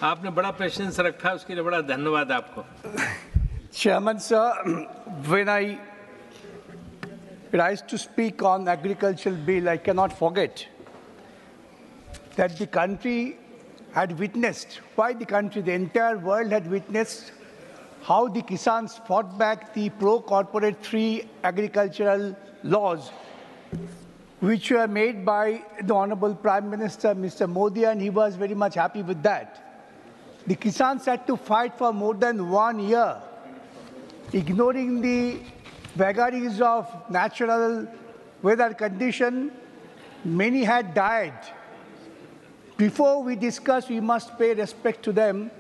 आपने बड़ा पेशेंस रखा, उसके लिए बड़ा धन्यवाद आपको। Chairman sir, when I rise to speak on agricultural bill, I cannot forget that the country had witnessed, why the country, the entire world had witnessed how the Kisans fought back the pro-corporate 3 agricultural laws which were made by the Honorable Prime Minister, Mr. Modi, and he was very much happy with that. The Kisans had to fight for more than 1 year, ignoring the vagaries of natural weather condition. Many had died. Before we discuss, we must pay respect to them.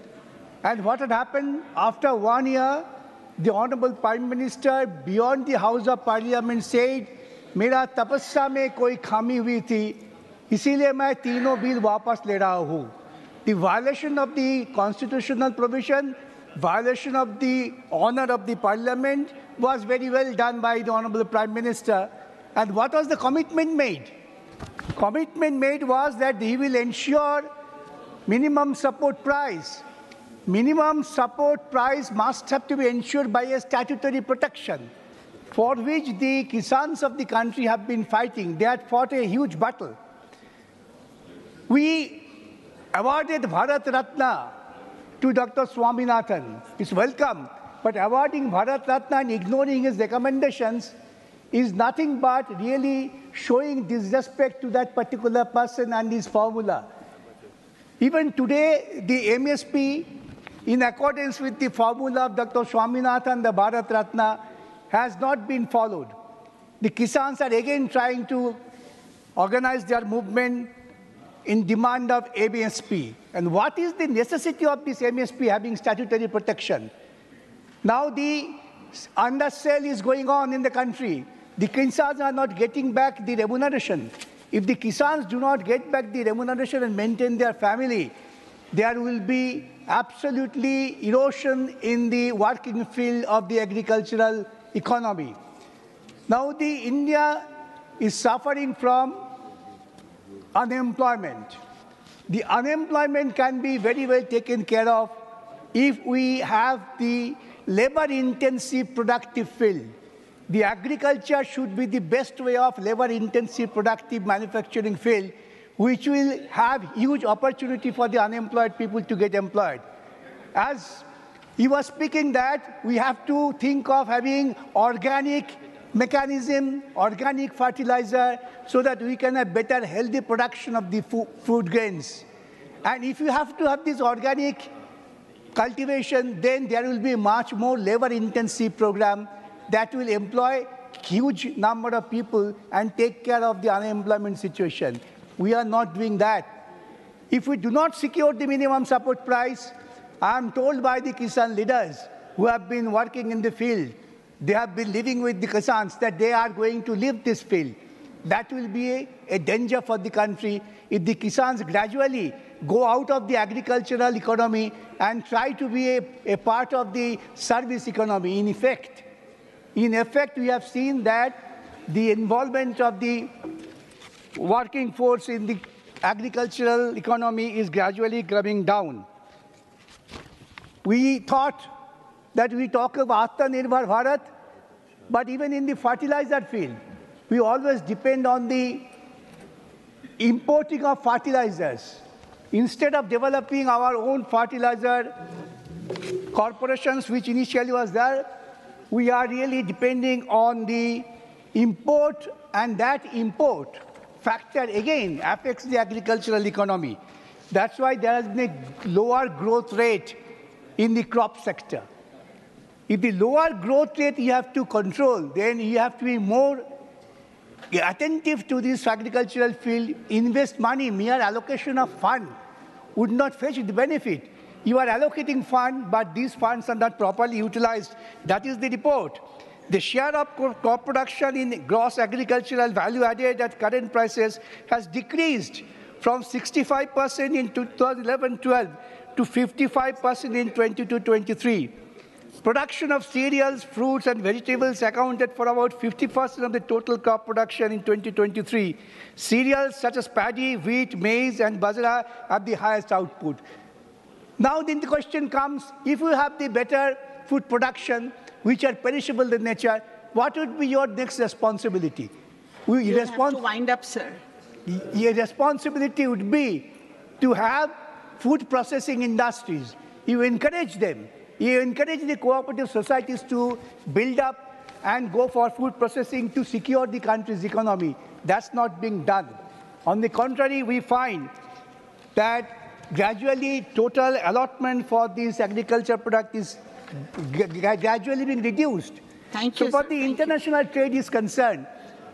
And what had happened after 1 year, the Honorable Prime Minister, beyond the House of Parliament, said, मेरा तपस्या में कोई खामी हुई थी, इसीलिए मैं तीनों बिल वापस ले रहा हूँ. The violation of the constitutional provision, violation of the honor of the Parliament was very well done by the Honorable Prime Minister. And what was the commitment made? Commitment made was that he will ensure minimum support price. Minimum support price must have to be ensured by a statutory protection, for which the Kisans of the country have been fighting. They had fought a huge battle. We awarded Bharat Ratna to Dr. Swaminathan. It's welcome, but awarding Bharat Ratna and ignoring his recommendations is nothing but really showing disrespect to that particular person and his formula. Even today, the MSP, in accordance with the formula of Dr. Swaminathan, the Bharat Ratna, has not been followed. The Kisans are again trying to organize their movement in demand of MSP. And what is the necessity of this MSP having statutory protection? Now the undersell is going on in the country. The Kisans are not getting back the remuneration. If the Kisans do not get back the remuneration and maintain their family, there will be absolutely erosion in the working field of the agricultural economy. Now India is suffering from unemployment. The unemployment can be very well taken care of if we have the labor-intensive productive field. The agriculture should be the best way of labor-intensive productive manufacturing field, which will have huge opportunity for the unemployed people to get employed. As he was speaking that we have to think of having organic mechanism, organic fertilizer, so that we can have better healthy production of the food grains. And if you have to have this organic cultivation, then there will be a much more labor-intensive program that will employ huge number of people and take care of the unemployment situation. We are not doing that. If we do not secure the minimum support price, I am told by the Kisan leaders who have been working in the field, they have been living with the Kisans, that they are going to leave this field. That will be a danger for the country if the Kisans gradually go out of the agricultural economy and try to be a part of the service economy. In effect, we have seen that the involvement of the working force in the agricultural economy is gradually coming down. We thought that we talk of Atmanirbhar Bharat, but even in the fertilizer field, we always depend on the importing of fertilizers. Instead of developing our own fertilizer corporations, which initially was there, we are really depending on the import, and that import factor again affects the agricultural economy. That's why there has been a lower growth rate in the crop sector. If the lower growth rate you have to control, then you have to be more attentive to this agricultural field, invest money. Mere allocation of fund would not fetch the benefit. You are allocating fund, but these funds are not properly utilized. That is the report. The share of crop production in gross agricultural value added at current prices has decreased from 65% in 2011-12 to 55% in 22-23. Production of cereals, fruits, and vegetables accounted for about 50% of the total crop production in 2023. Cereals such as paddy, wheat, maize, and bajra have the highest output. Now then the question comes, if you have the better food production, which are perishable in nature, what would be your next responsibility? You have to wind up, sir. Your responsibility would be to have food processing industries. You encourage them. You encourage the cooperative societies to build up and go for food processing to secure the country's economy. That's not being done. On the contrary, we find that gradually total allotment for this agriculture product is gradually being reduced. Thank you, so for sir. the international trade is concerned,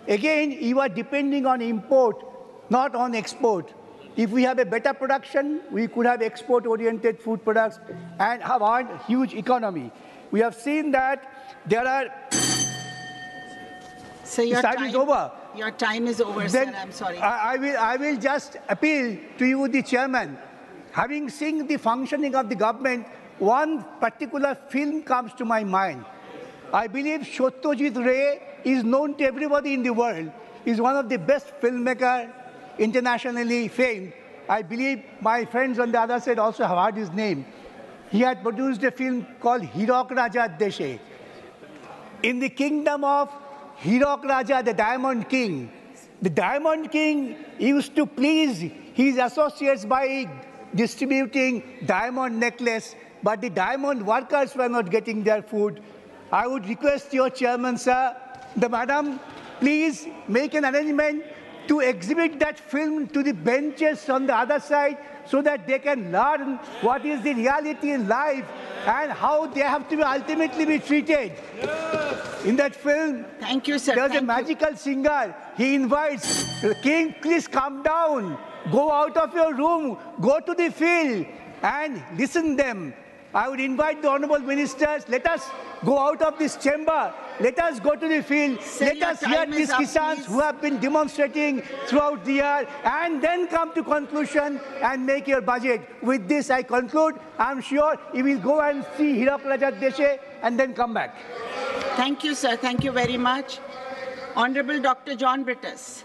again, you are depending on import, not on export. If we have a better production, we could have export-oriented food products and have a huge economy. We have seen that there are... So your time is over. Your time is over, Then sir. I'm sorry. I will just appeal to you, the chairman. Having seen the functioning of the government, one particular film comes to my mind. I believe Satyajit Ray is known to everybody in the world. He's one of the best filmmakers, internationally famed. I believe my friends on the other side also have heard his name. He had produced a film called Hirok Raja Deshe. In the kingdom of Hirok Raja, the Diamond King used to please his associates by distributing diamond necklace, but the diamond workers were not getting their food. I would request your chairman, sir, the madam, please make an arrangement to exhibit that film to the benches on the other side so that they can learn what is the reality in life and how they have to be ultimately be treated. In that film, thank you, sir. There's a magical singer. He invites, King, please come down, go out of your room, go to the field and listen them. I would invite the honorable ministers, let us go out of this chamber, let us go to the field, let us hear these Kisans who have been demonstrating throughout the year, and then come to conclusion and make your budget. With this, I conclude. I'm sure you will go and see Hirok Raja Deshe and then come back. Thank you, sir. Thank you very much. Honorable Dr. John Brittus.